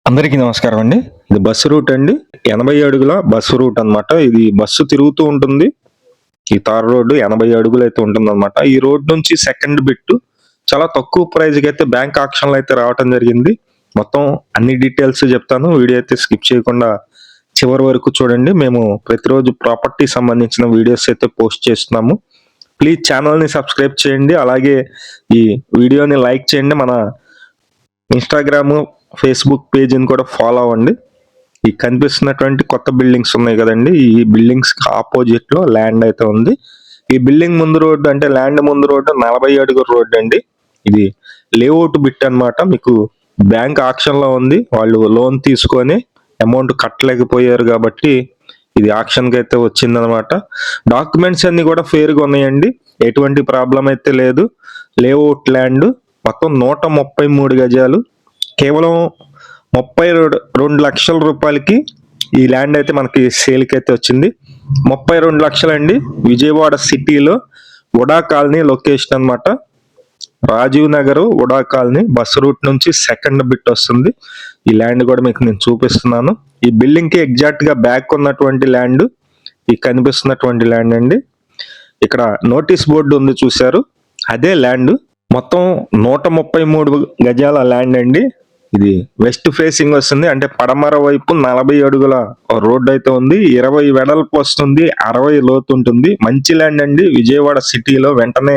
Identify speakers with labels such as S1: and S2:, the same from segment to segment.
S1: అందరికీ నమస్కారం అండి. ఇది బస్సు రూట్ అండి. 80 అడుగుల బస్సు రూట్ అన్నమాట. ఇది బస్సు తిరుగుతూ ఉంటుంది. ఈ తార్ రోడ్డు 80 అడుగులైతే ఉంటుందన్నమాట. ఈ రోడ్ నుంచి సెకండ్ బిట్ చాలా తక్కువ ప్రైస్‌కైతే బ్యాంక్ ఆక్షన్‌లో అయితే రావటం జరిగింది. మొత్తం అన్ని డీటెయిల్స్ చెప్తాను. వీడియో అయితే స్కిప్ చేయకుండా చివరి వరకు చూడండి. మేము ప్రతిరోజు ప్రాపర్టీ సంబంధించిన వీడియోస్ అయితే పోస్ట్ చేస్తున్నాము. ప్లీజ్ ఛానల్‌ని సబ్స్క్రైబ్ చేయండి. అలాగే ఈ వీడియోని లైక్ చేయండి. మన ఇన్‌స్టాగ్రాము, ఫేస్‌బుక్ పేజ్‌ని కూడా ఫాలో అవ్వండి. ఈ కనిపిస్తున్నటువంటి కొత్త బిల్డింగ్స్ ఉన్నాయి కదండీ! ఈ బిల్డింగ్స్‌కి ఆపోజిట్‌లో ల్యాండ్ అయితే ఉంది. ఈ బిల్డింగ్ ముందు రోడ్డు అంటే ల్యాండ్ ముందు రోడ్డు 40 అడుగుల రోడ్డు అండి. ఇది లేఅవుట్ బిట్ అన్నమాట. మీకు బ్యాంక్ ఆక్షన్‌లో ఉంది. వాళ్ళు లోన్ తీసుకొని అమౌంట్ కట్టలేకపోయారు కాబట్టి ఇది ఆక్షన్‌కి అయితే వచ్చిందనమాట. డాక్యుమెంట్స్ అన్నీ కూడా ఫెయిర్‌గా ఉన్నాయండి. ఎటువంటి ప్రాబ్లమ్ అయితే లేదు. లేఅవుట్ ల్యాండ్ మొత్తం 133 గజాలు. కేవలం 32 లక్షల రూపాయలకి ఈ ల్యాండ్ అయితే మనకి సేల్‌కి అయితే వచ్చింది. 32 లక్షలండి. విజయవాడ సిటీలో ఉడా కాలనీ లొకేషన్ అన్నమాట. రాజీవ్ నగర్ ఉడా కాలనీ బస్ రూట్ నుంచి సెకండ్ బిట్ వస్తుంది. ఈ ల్యాండ్ కూడా మీకు నేను చూపిస్తున్నాను. ఈ బిల్డింగ్ కి ఎగ్జాక్ట్ గా బ్యాక్ ఉన్నటువంటి ల్యాండ్ ఈ కనిపిస్తున్నటువంటి ల్యాండ్ అండి. ఇక్కడ నోటీస్ బోర్డు ఉంది చూశారు, అదే ల్యాండ్. మొత్తం 133 గజాల ల్యాండ్ అండి. ఇది వెస్ట్ ఫేసింగ్ వస్తుంది. అంటే పడమర వైపు 40 అడుగుల రోడ్డు అయితే ఉంది. 20 వెడల్పు వస్తుంది, 60 లోతు ఉంటుంది. మంచి ల్యాండ్ అండి. విజయవాడ సిటీలో వెంటనే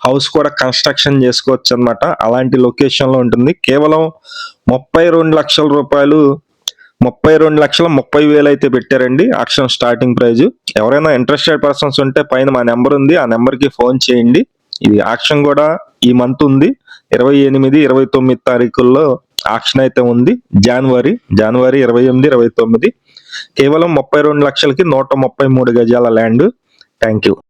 S1: హౌస్ కూడా కన్స్ట్రక్షన్ చేసుకోవచ్చు అన్నమాట. అలాంటి లొకేషన్ లో ఉంటుంది. కేవలం 32 లక్షల రూపాయలు, 32,30,000 అయితే పెట్టారండి ఆక్షన్ స్టార్టింగ్ ప్రైజ్. ఎవరైనా ఇంట్రెస్టెడ్ పర్సన్స్ ఉంటే పైన మా నెంబర్ ఉంది, ఆ నెంబర్ కి ఫోన్ చేయండి. ఇది ఆక్షన్ కూడా ఈ మంత్ ఉంది. 28, 29 తారీఖుల్లో ఆక్షన్ అయితే ఉంది. జనవరి 28, 29. కేవలం 32 లక్షలకి 133 గజాల ల్యాండ్. Thank you.